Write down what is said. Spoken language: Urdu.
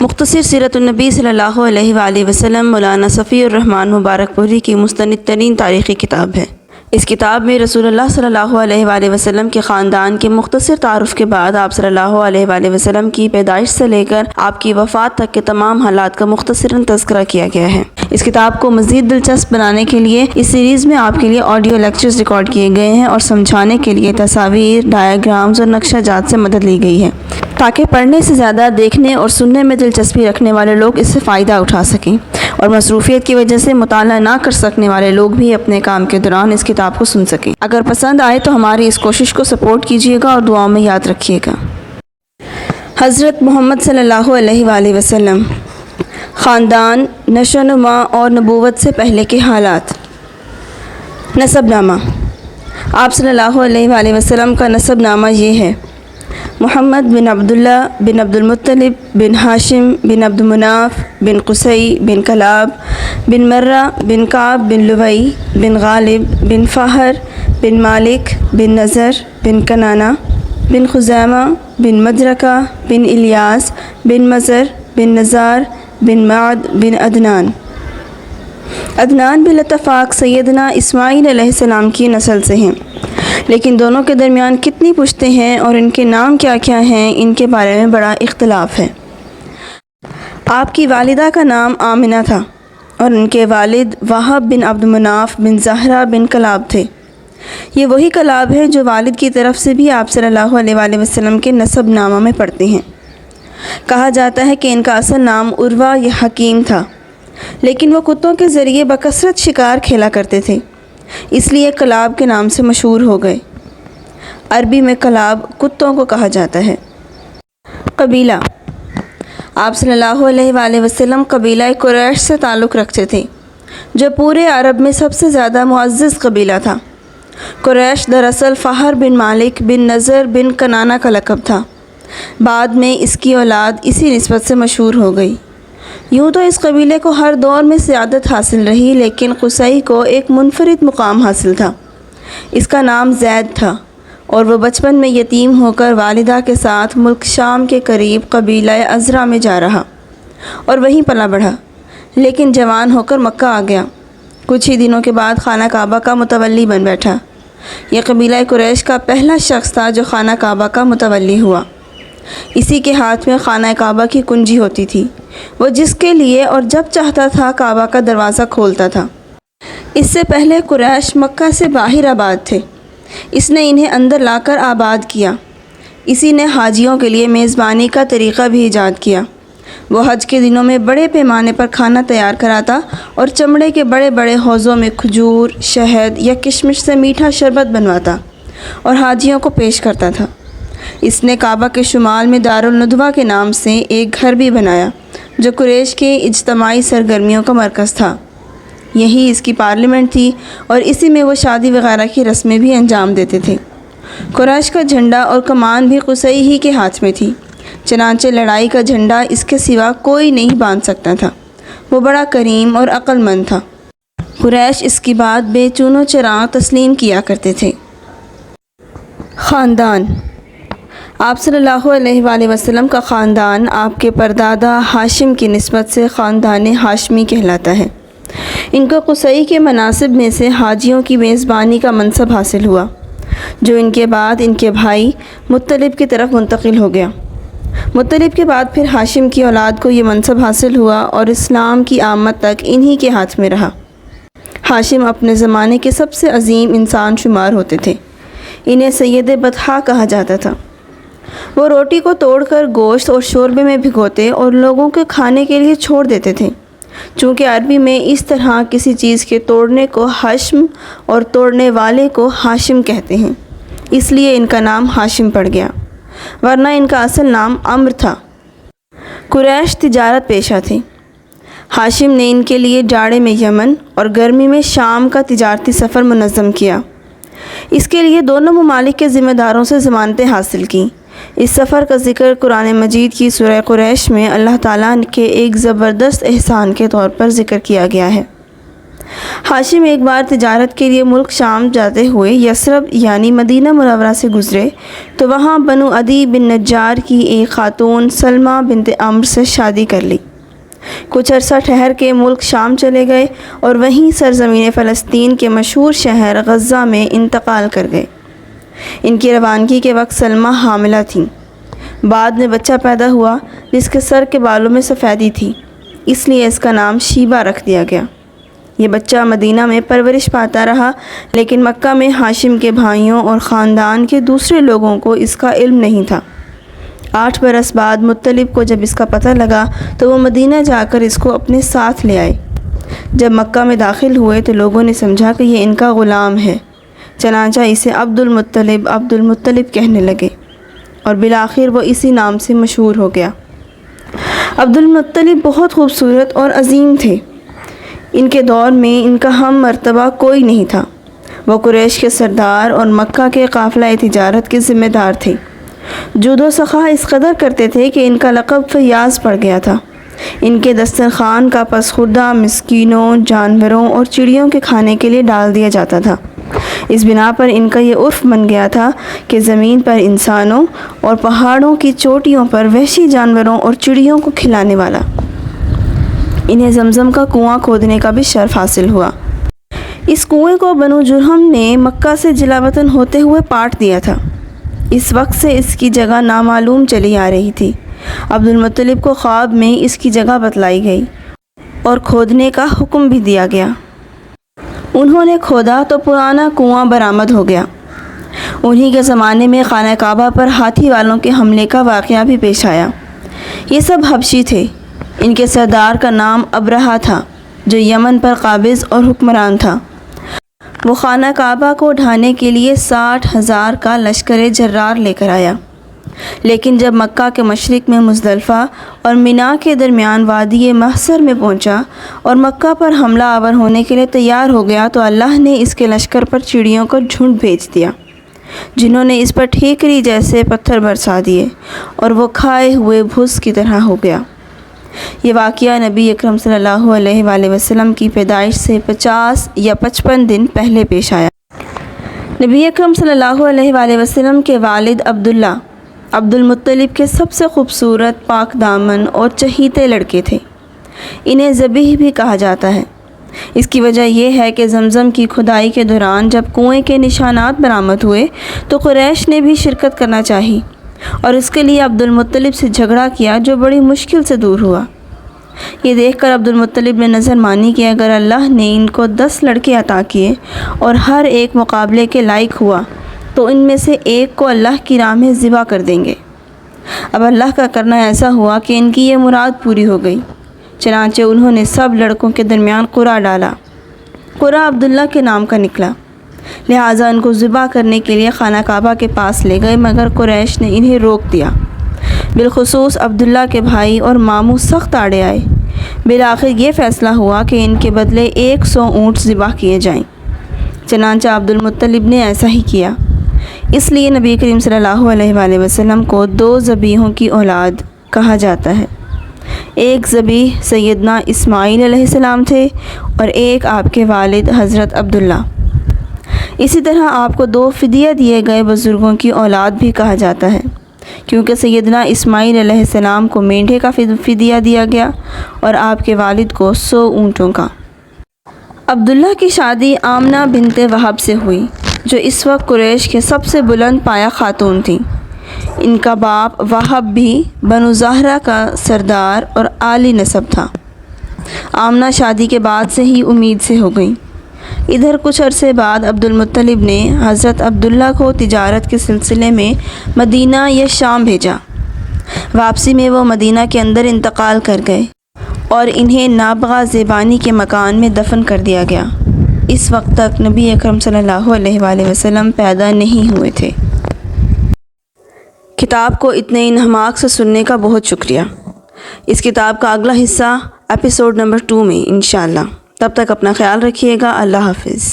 مختصر سیرت النبی صلی اللہ علیہ وآلہ وسلم مولانا صفی الرحمن مبارک پوری کی مستند ترین تاریخی کتاب ہے۔ اس کتاب میں رسول اللہ صلی اللہ علیہ وآلہ وسلم کے خاندان کے مختصر تعارف کے بعد آپ صلی اللہ علیہ وآلہ وسلم کی پیدائش سے لے کر آپ کی وفات تک کے تمام حالات کا مختصراً تذکرہ کیا گیا ہے۔ اس کتاب کو مزید دلچسپ بنانے کے لیے اس سیریز میں آپ کے لیے آڈیو لیکچرز ریکارڈ کیے گئے ہیں اور سمجھانے کے لیے تصاویر، ڈایاگرامز اور نقشہ جات سے مدد لی گئی ہے تاکہ پڑھنے سے زیادہ دیکھنے اور سننے میں دلچسپی رکھنے والے لوگ اس سے فائدہ اٹھا سکیں اور مصروفیت کی وجہ سے مطالعہ نہ کر سکنے والے لوگ بھی اپنے کام کے دوران اس کتاب کو سن سکیں۔ اگر پسند آئے تو ہماری اس کوشش کو سپورٹ کیجیے گا اور دعاؤں میں یاد رکھیے گا۔ حضرت محمد صلی اللہ علیہ وآلہ وسلم، خاندان، نشو و نما اور نبوت سے پہلے کے حالات۔ نسب نامہ۔ آپ صلی اللہ علیہ وآلہ وسلم کا نسب نامہ یہ ہے: محمد بن عبداللہ بن عبد المطلب بن ہاشم بن عبد مناف بن قصی بن کلاب بن مرہ بن کعب بن لوئی بن غالب بن فہر بن مالک بن نضر بن کنانہ بن خزیمہ بن مدرکہ بن الیاس بن مزر بن نزار بن معد بن عدنان۔ عدنان بالاتفاق سیدنا اسماعیل علیہ السلام کی نسل سے ہیں، لیکن دونوں کے درمیان کتنی پشتیں ہیں اور ان کے نام کیا کیا ہیں ان کے بارے میں بڑا اختلاف ہے۔ آپ کی والدہ کا نام آمنہ تھا اور ان کے والد وہب بن عبد مناف بن زہرہ بن کلاب تھے۔ یہ وہی کلاب ہے جو والد کی طرف سے بھی آپ صلی اللہ علیہ وآلہ وسلم کے نسب نامہ میں پڑھتے ہیں۔ کہا جاتا ہے کہ ان کا اصل نام عروہ یا حکیم تھا، لیکن وہ کتوں کے ذریعے بکثرت شکار کھیلا کرتے تھے، اس لیے کلاب کے نام سے مشہور ہو گئے۔ عربی میں کلاب کتوں کو کہا جاتا ہے۔ قبیلہ۔ آپ صلی اللہ علیہ وآلہ وسلم قبیلہ قریش سے تعلق رکھتے تھے، جو پورے عرب میں سب سے زیادہ معزز قبیلہ تھا۔ قریش دراصل فہر بن مالک بن نضر بن کنانہ کا لقب تھا، بعد میں اس کی اولاد اسی نسبت سے مشہور ہو گئی۔ یوں تو اس قبیلے کو ہر دور میں سیادت حاصل رہی، لیکن قصی کو ایک منفرد مقام حاصل تھا۔ اس کا نام زید تھا اور وہ بچپن میں یتیم ہو کر والدہ کے ساتھ ملک شام کے قریب قبیلہ ازرع میں جا رہا اور وہیں پلا بڑھا، لیکن جوان ہو کر مکہ آ گیا۔ کچھ ہی دنوں کے بعد خانہ کعبہ کا متولی بن بیٹھا۔ یہ قبیلہ قریش کا پہلا شخص تھا جو خانہ کعبہ کا متولی ہوا۔ اسی کے ہاتھ میں خانہ کعبہ کی کنجی ہوتی تھی، وہ جس کے لیے اور جب چاہتا تھا کعبہ کا دروازہ کھولتا تھا۔ اس سے پہلے قریش مکہ سے باہر آباد تھے، اس نے انہیں اندر لا کر آباد کیا۔ اسی نے حاجیوں کے لیے میزبانی کا طریقہ بھی ایجاد کیا۔ وہ حج کے دنوں میں بڑے پیمانے پر کھانا تیار کراتا اور چمڑے کے بڑے بڑے حوضوں میں کھجور، شہد یا کشمش سے میٹھا شربت بنواتا اور حاجیوں کو پیش کرتا تھا۔ اس نے کعبہ کے شمال میں دارالندوہ کے نام سے ایک گھر بھی بنایا جو قریش کے اجتماعی سرگرمیوں کا مرکز تھا۔ یہی اس کی پارلیمنٹ تھی اور اسی میں وہ شادی وغیرہ کی رسمیں بھی انجام دیتے تھے۔ قریش کا جھنڈا اور کمان بھی قصی ہی کے ہاتھ میں تھی، چنانچہ لڑائی کا جھنڈا اس کے سوا کوئی نہیں باندھ سکتا تھا۔ وہ بڑا کریم اور عقل مند تھا۔ قریش اس کی بات بے چون و چراغ تسلیم کیا کرتے تھے۔ خاندان۔ آپ صلی اللہ علیہ وآلہ وسلم کا خاندان آپ کے پردادا ہاشم کی نسبت سے خاندان ہاشمی کہلاتا ہے۔ ان کو قصی کے مناصب میں سے حاجیوں کی میزبانی کا منصب حاصل ہوا، جو ان کے بعد ان کے بھائی مطلب کی طرف منتقل ہو گیا۔ مطلب کے بعد پھر ہاشم کی اولاد کو یہ منصب حاصل ہوا اور اسلام کی آمد تک انہی کے ہاتھ میں رہا۔ ہاشم اپنے زمانے کے سب سے عظیم انسان شمار ہوتے تھے۔ انہیں سید بطحا کہا جاتا تھا۔ وہ روٹی کو توڑ کر گوشت اور شوربے میں بھگوتے اور لوگوں کے کھانے کے لیے چھوڑ دیتے تھے۔ چونکہ عربی میں اس طرح کسی چیز کے توڑنے کو حشم اور توڑنے والے کو ہاشم کہتے ہیں، اس لیے ان کا نام ہاشم پڑ گیا، ورنہ ان کا اصل نام عمرو تھا۔ قریش تجارت پیشہ تھے۔ ہاشم نے ان کے لیے جاڑے میں یمن اور گرمی میں شام کا تجارتی سفر منظم کیا۔ اس کے لیے دونوں ممالک کے ذمہ داروں سے ضمانتیں حاصل کیں۔ اس سفر کا ذکر قرآن مجید کی سورہ قریش میں اللہ تعالیٰ کے ایک زبردست احسان کے طور پر ذکر کیا گیا ہے۔ ہاشم ایک بار تجارت کے لیے ملک شام جاتے ہوئے یثرب یعنی مدینہ منورہ سے گزرے تو وہاں بنو عدی بن نجار کی ایک خاتون سلمہ بنت عمرو سے شادی کر لی۔ کچھ عرصہ ٹھہر کے ملک شام چلے گئے اور وہیں سرزمین فلسطین کے مشہور شہر غزہ میں انتقال کر گئے۔ ان کی روانگی کے وقت سلمہ حاملہ تھیں۔ بعد میں بچہ پیدا ہوا جس کے سر کے بالوں میں سفیدی تھی، اس لیے اس کا نام شیبہ رکھ دیا گیا۔ یہ بچہ مدینہ میں پرورش پاتا رہا، لیکن مکہ میں ہاشم کے بھائیوں اور خاندان کے دوسرے لوگوں کو اس کا علم نہیں تھا۔ 8 برس بعد مطلب کو جب اس کا پتہ لگا تو وہ مدینہ جا کر اس کو اپنے ساتھ لے آئے۔ جب مکہ میں داخل ہوئے تو لوگوں نے سمجھا کہ یہ ان کا غلام ہے، چنانچہ اسے عبد المطلب کہنے لگے اور بالآخر وہ اسی نام سے مشہور ہو گیا۔ عبد المطلب بہت خوبصورت اور عظیم تھے۔ ان کے دور میں ان کا ہم مرتبہ کوئی نہیں تھا۔ وہ قریش کے سردار اور مکہ کے قافلہ تجارت کے ذمہ دار تھے۔ جود و سخا اس قدر کرتے تھے کہ ان کا لقب فیاض پڑ گیا تھا۔ ان کے دسترخوان کا پس خوردہ مسکینوں، جانوروں اور چڑیوں کے کھانے کے لیے ڈال دیا جاتا تھا۔ اس بنا پر ان کا یہ عرف بن گیا تھا کہ زمین پر انسانوں اور پہاڑوں کی چوٹیوں پر وحشی جانوروں اور چڑیوں کو کھلانے والا۔ انہیں زمزم کا کنواں کھودنے کا بھی شرف حاصل ہوا۔ اس کنویں کو بنو جرہم نے مکہ سے جلا وطن ہوتے ہوئے پاٹ دیا تھا۔ اس وقت سے اس کی جگہ نامعلوم چلی آ رہی تھی۔ عبد المطلب کو خواب میں اس کی جگہ بتلائی گئی اور کھودنے کا حکم بھی دیا گیا۔ انہوں نے کھودا تو پرانا کنواں برآمد ہو گیا۔ انہی کے زمانے میں خانہ کعبہ پر ہاتھی والوں کے حملے کا واقعہ بھی پیش آیا۔ یہ سب حبشی تھے۔ ان کے سردار کا نام ابرہہ تھا جو یمن پر قابض اور حکمران تھا۔ وہ خانہ کعبہ کو ڈھانے کے لیے 60,000 کا لشکر جرار لے کر آیا، لیکن جب مکہ کے مشرق میں مزدلفہ اور مینا کے درمیان وادی محصر میں پہنچا اور مکہ پر حملہ آور ہونے کے لیے تیار ہو گیا تو اللہ نے اس کے لشکر پر چڑیوں کا جھنڈ بھیج دیا، جنہوں نے اس پر ٹھیکری جیسے پتھر برسا دیے اور وہ کھائے ہوئے بھس کی طرح ہو گیا۔ یہ واقعہ نبی اکرم صلی اللہ علیہ وآلہ وسلم کی پیدائش سے 50 یا 55 دن پہلے پیش آیا۔ نبی اکرم صلی اللہ علیہ وآلہ وسلم کے والد عبداللہ عبد المطلب کے سب سے خوبصورت، پاک دامن اور چہیتے لڑکے تھے۔ انہیں ذبیح بھی کہا جاتا ہے۔ اس کی وجہ یہ ہے کہ زمزم کی کھدائی کے دوران جب کنویں کے نشانات برآمد ہوئے تو قریش نے بھی شرکت کرنا چاہی اور اس کے لیے عبد المطلب سے جھگڑا کیا، جو بڑی مشکل سے دور ہوا۔ یہ دیکھ کر عبد المطلب نے نظر مانی کہ اگر اللہ نے ان کو 10 لڑکے عطا کیے اور ہر ایک مقابلے کے لائق ہوا تو ان میں سے ایک کو اللہ کی راہ میں ذبح کر دیں گے۔ اب اللہ کا کرنا ایسا ہوا کہ ان کی یہ مراد پوری ہو گئی، چنانچہ انہوں نے سب لڑکوں کے درمیان قرعہ ڈالا۔ قرعہ عبداللہ کے نام کا نکلا، لہٰذا ان کو ذبح کرنے کے لیے خانہ کعبہ کے پاس لے گئے، مگر قریش نے انہیں روک دیا۔ بالخصوص عبداللہ کے بھائی اور ماموں سخت آڑے آئے۔ بالآخر یہ فیصلہ ہوا کہ ان کے بدلے 100 اونٹ ذبح کیے جائیں۔ چنانچہ عبد المطلب نے ایسا ہی کیا۔ اس لیے نبی کریم صلی اللہ علیہ وآلہ وسلم کو 2 ذبیحوں کی اولاد کہا جاتا ہے۔ ایک ذبیح سیدنا اسماعیل علیہ السلام تھے اور ایک آپ کے والد حضرت عبداللہ۔ اسی طرح آپ کو 2 فدیہ دیے گئے بزرگوں کی اولاد بھی کہا جاتا ہے، کیونکہ سیدنا اسماعیل علیہ السلام کو مینڈھے کا فدیہ دیا گیا اور آپ کے والد کو 100 اونٹوں کا۔ عبداللہ کی شادی آمنہ بنت وہب سے ہوئی، جو اس وقت قریش کے سب سے بلند پایہ خاتون تھیں۔ ان کا باپ وہب بھی بنو زہرہ کا سردار اور عالی نسب تھا۔ آمنہ شادی کے بعد سے ہی امید سے ہو گئیں۔ ادھر کچھ عرصے بعد عبد المطلب نے حضرت عبداللہ کو تجارت کے سلسلے میں مدینہ یا شام بھیجا۔ واپسی میں وہ مدینہ کے اندر انتقال کر گئے اور انہیں نابغہ زیبانی کے مکان میں دفن کر دیا گیا۔ اس وقت تک نبی اکرم صلی اللہ علیہ وآلہ وسلم پیدا نہیں ہوئے تھے۔ کتاب کو اتنے انہماک سے سننے کا بہت شکریہ۔ اس کتاب کا اگلا حصہ ایپیسوڈ نمبر 2 میں انشاءاللہ۔ تب تک اپنا خیال رکھیے گا۔ اللہ حافظ۔